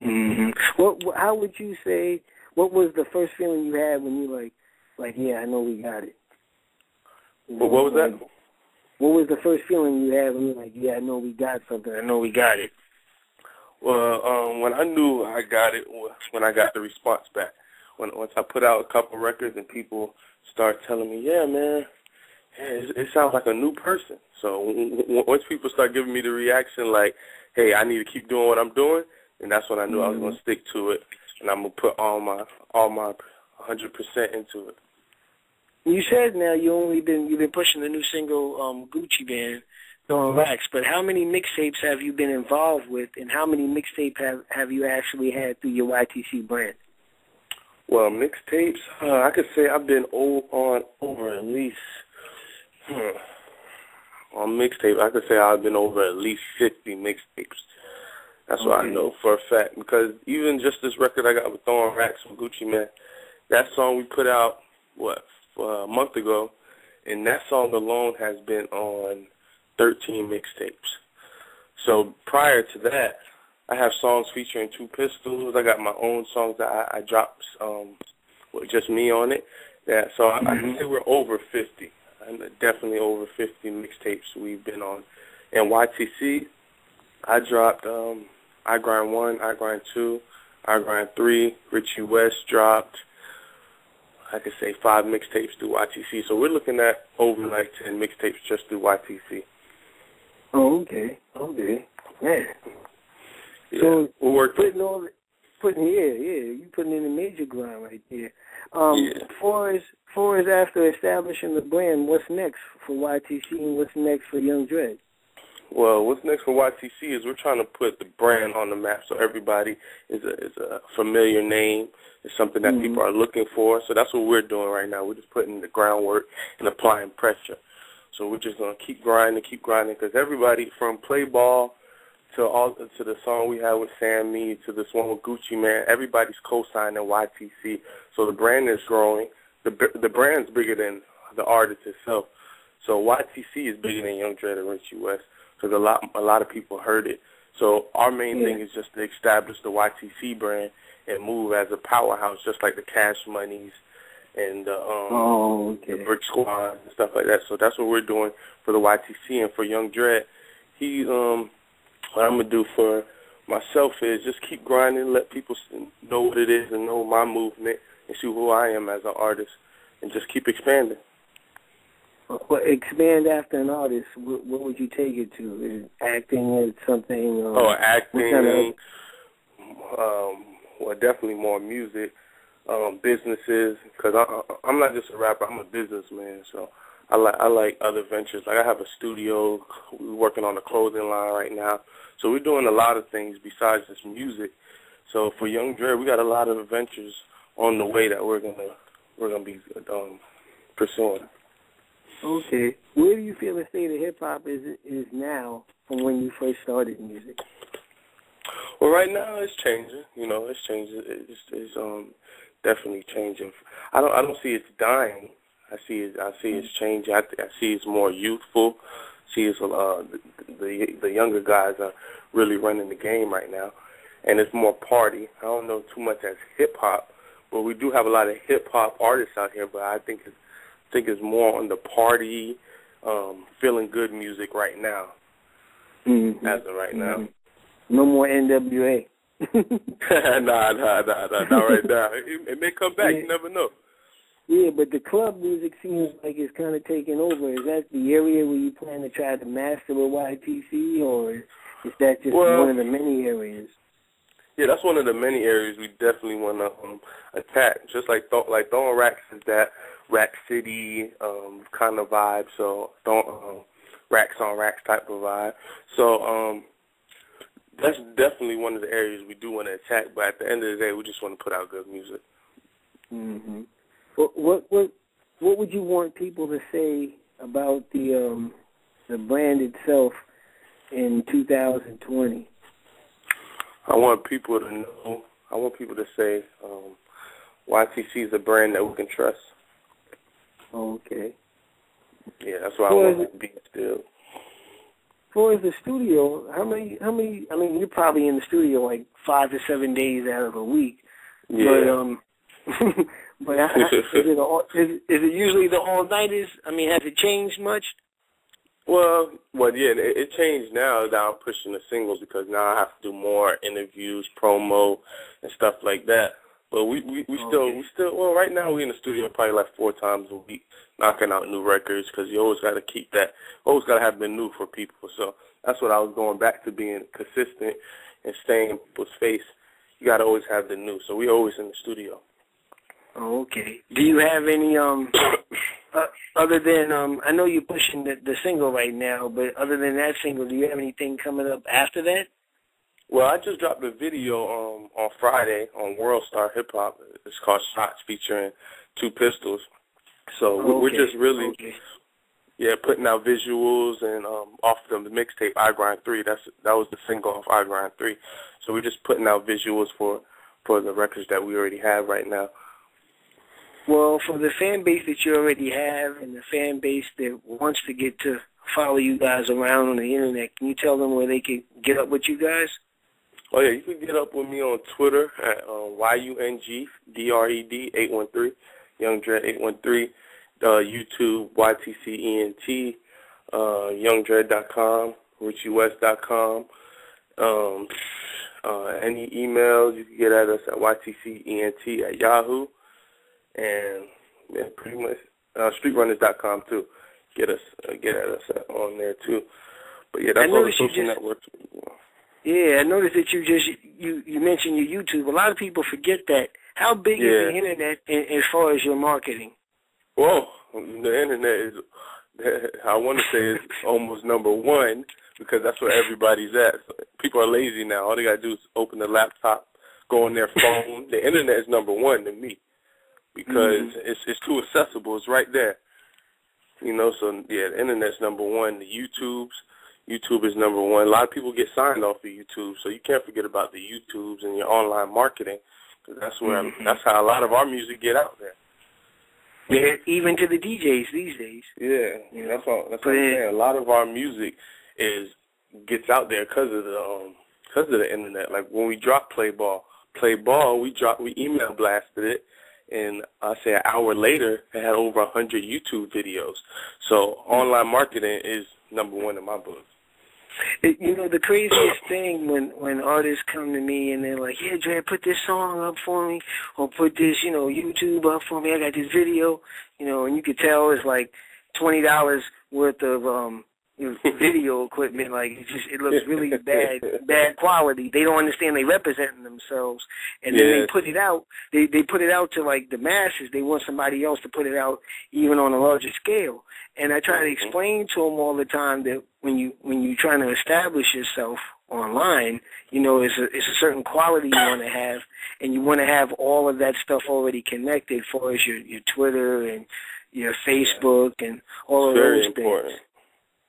Mm-hmm. How would you say? What was the first feeling you had when you yeah, I know we got it? What was that? What was the first feeling you had when you were like, yeah, I know we got something. I know we got it. Well, when I knew I got it was when I got the response back. Once I put out a couple records and people start telling me, yeah, man, it sounds like a new person. So once people start giving me the reaction like, hey, I need to keep doing what I'm doing, and that's when I knew I was going to stick to it, and I'm going to put all my 100% into it. You said now you've been pushing the new single Gucci Band on Racks, but how many mixtapes have you been involved with, and how many mixtapes have you actually had through your YTC brand? Well, mixtapes, I could say I've been over at least on mixtape. I could say I've been over at least 50 mixtapes. That's what I know for a fact, because even just this record I got with Throwing Racks from Gucci Man, that song we put out a month ago, and that song alone has been on 13 mixtapes. So prior to that, I have songs featuring Two Pistols. I got my own songs that I dropped with just me on it. Yeah, so I can say we're over 50. I'm definitely over 50 mixtapes we've been on. And YTC, I dropped I Grind 1, I Grind 2, I Grind 3, Richie West dropped, I could say 5 mixtapes through YTC. So we're looking at over like 10 mixtapes just through YTC. Oh, okay. Okay. Man. Yeah, so we're working. you putting in a major grind right there. Far as after establishing the brand, what's next for YTC and what's next for Young Dred? Well, what's next for YTC is we're trying to put the brand on the map so everybody is a familiar name. It's something that people are looking for. So that's what we're doing right now. We're just putting the groundwork and applying pressure. So we're just going to keep grinding, because everybody from Play Ball to the song we have with Sammy to this one with Gucci Man, everybody's co-signing YTC. So the brand is growing. The brand's bigger than the artist itself. So YTC is bigger than Young Dred and Richie West, because a lot of people heard it. So our main thing is just to establish the YTC brand and move as a powerhouse, just like the Cash Moneys and the Brick Squad and stuff like that. So that's what we're doing for the YTC. And for Young Dred, what I'm going to do for myself is just keep grinding, let people know what it is and know my movement and see who I am as an artist, and just keep expanding. Well, expand after an artist, what would you take it to? Is acting is something? Acting. Well, definitely more music, businesses, because I'm not just a rapper, I'm a businessman, so I like other ventures. Like I have a studio, we're working on a clothing line right now, so we're doing a lot of things besides just music. So for Young Dred, we got a lot of ventures on the way that we're gonna be pursuing. Okay, where do you feel the state of hip hop is now from when you first started music? Well, right now it's changing. It's changing. It's definitely changing. I don't see it's dying. I see it's changing. I see it's more youthful. I see it's the younger guys are really running the game right now, and it's more party. I don't know too much as hip hop, but we do have a lot of hip hop artists out here. But I think it's more on the party, feeling good music right now. As of right now. No more NWA. Nah, not right now. It may come back. You never know. Yeah, but the club music seems like it's kind of taking over. Is that the area where you plan to try to master with YTC, or is that just one of the many areas? Yeah, that's one of the many areas we definitely want to attack. Just like Throwing Racks is that Rack City kind of vibe, so Racks on Racks type of vibe. So that's definitely one of the areas we do want to attack, but at the end of the day, we just want to put out good music. What would you want people to say about the brand itself in 2020? I want people to say YTC is a brand that we can trust. Okay. Yeah, that's why I want it to be still. far as the studio, how many? I mean, you're probably in the studio like 5 to 7 days out of a week. Yeah. But is it usually the all-nighters? I mean, has it changed much? Well, yeah, it changed now that I'm pushing the singles because now I have to do more interviews, promo, and stuff like that. But we still, well, right now we're in the studio probably like 4 times a week, knocking out new records because you always got to keep that, always got to have been new for people. So that's what I was going back to, being consistent and staying in people's face. You got to always have the new. So we're always in the studio. Oh, okay. Do you have any, other than, I know you're pushing the single right now, but other than that single, do you have anything coming up after that? Well, I just dropped a video on Friday on World Star Hip Hop. It's called Shots, featuring 2 Pistols. So we're just really, putting out visuals and off the mixtape I Grind 3. That was the single off I Grind 3. So we're just putting out visuals for the records that we already have right now. Well, for the fan base that you already have and the fan base that wants to get to follow you guys around on the internet, can you tell them where they can get up with you guys? Oh, yeah, you can get up with me on Twitter at YUNGDRED813, Young Dred 813, YouTube YTCENT, YoungDred.com, RichieWest.com. Any emails you can get at us at YTCENT@Yahoo. And pretty much streetrunners.com too. Get at us on there too. But yeah, that's all the social networks. Yeah, I noticed that you mentioned your YouTube. A lot of people forget that. How big is the internet as far as your marketing? Well, the internet is, I want to say, is almost number 1 because that's where everybody's at. So people are lazy now. All they gotta do is open the laptop, go on their phone. The internet is number 1 to me. Because it's too accessible. It's right there. You know, so, yeah, the internet's number 1. The YouTube is number 1. A lot of people get signed off of YouTube, so you can't forget about the YouTubes and your online marketing. Cause that's where that's how a lot of our music get out there. Yeah, even to the DJs these days. Yeah, that's what I'm saying. A lot of our music gets out there because of the internet. Like when we dropped Play Ball, we email blasted it. And I say an hour later, it had over 100 YouTube videos. So online marketing is number 1 in my book. You know, the craziest thing when artists come to me and they're like, yeah, Dred, put this song up for me, or put this, YouTube up for me. I got this video, and you could tell it's like $20 worth of video equipment. Like it looks really bad quality. They don't understand they representing themselves, and then they put it out. They put it out to like the masses. They want somebody else to put it out even on a larger scale. And I try to explain to them all the time that when you're trying to establish yourself online, it's a certain quality you want to have, and you want to have all of that stuff already connected, as far as your Twitter and your Facebook and all of those things. Important.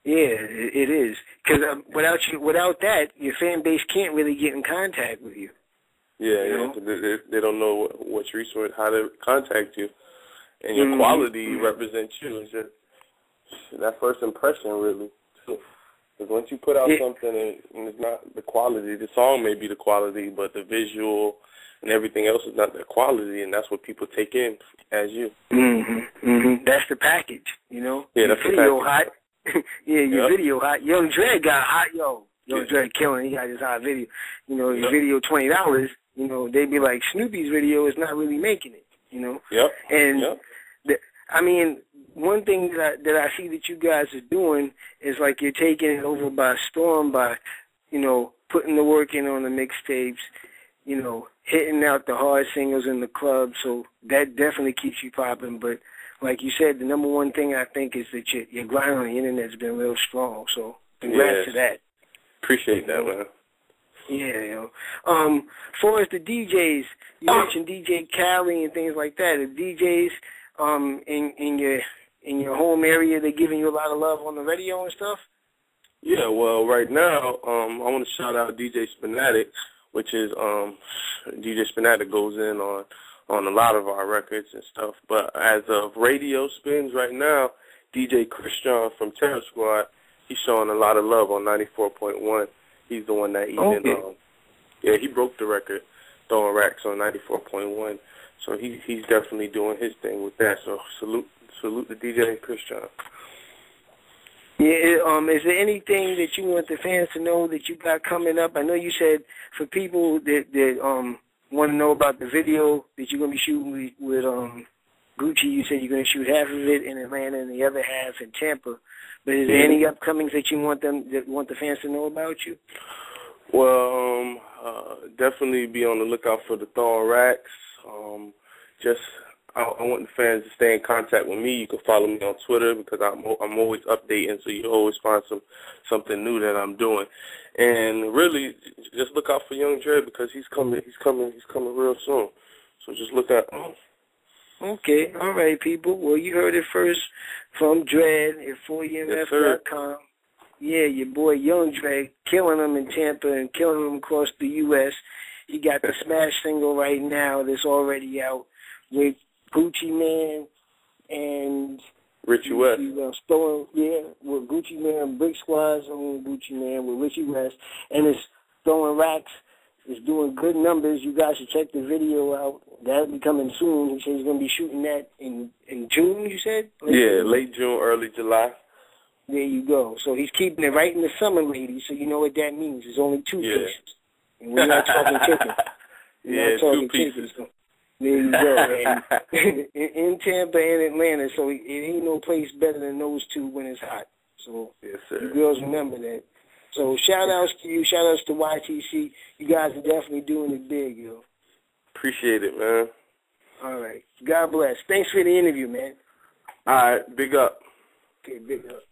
Yeah, it is. Because without that, your fan base can't really get in contact with you. Yeah. They don't know what resource, how to contact you, and your quality represents you. It's just that first impression, really. Because once you put out something and it's not the quality, the song may be the quality, but the visual and everything else is not the quality, and that's what people take in as you. That's the package, Yeah, that's the video package. Hot. Your video hot. Young Dred got hot, Young Dred killing. He got his hot video. His video $20. They be like, Snoopy's video is not really making it. I mean, one thing that I see that you guys are doing is like you're taking it over by storm by, putting the work in on the mixtapes, hitting out the hard singles in the club. So that definitely keeps you popping. But like you said, the number 1 thing I think is that your grind on the internet has been real strong. So congrats to that. Appreciate that, man. Yeah, as far as the DJs, you mentioned DJ Khaled and things like that. The DJs in your home area, they giving you a lot of love on the radio and stuff? Yeah, well, right now, I want to shout out DJ Spinatic, which is DJ Spinatic goes in on a lot of our records and stuff. But as of radio spins right now, DJ Christian from Terror Squad, he's showing a lot of love on 94.1. He's the one that even, he broke the record throwing racks on 94.1. So he's definitely doing his thing with that. So salute to DJ Christian. Yeah, is there anything that you want the fans to know that you got coming up? I know you said for people that want to know about the video that you're going to be shooting with Gucci, you said you're going to shoot half of it in Atlanta and the other half in Tampa. But is there any upcomings that you want the fans to know about you? Well, definitely be on the lookout for the throwing racks. I want the fans to stay in contact with me. You can follow me on Twitter because I'm always updating, so you always find something new that I'm doing. And really, just look out for Young Dred because he's coming real soon. So just look out. Okay, all right, people. Well, you heard it first from Dred at 4EMF.com. Yeah, your boy Young Dred killing them in Tampa and killing them across the U.S. He got the smash single right now that's already out with Gucci Man and Richie West. With Gucci Man, Brick Squad's own Gucci Man with Richie West, and it's throwing racks. It's doing good numbers. You guys should check the video out. That'll be coming soon. He said he's going to be shooting that in June, you said? Late June, early July. There you go. So he's keeping it right in the summer, ladies, so you know what that means. There's only two pieces. And we're not talking chicken. We're not talking 2 pieces. Chicken, so there you go. And in Tampa and Atlanta, so it ain't no place better than those two when it's hot. So yes, sir. You girls remember that. So shout-outs to you. Shout-outs to YTC. You guys are definitely doing it big, yo. Appreciate it, man. All right. God bless. Thanks for the interview, man. All right. Big up. Okay, big up.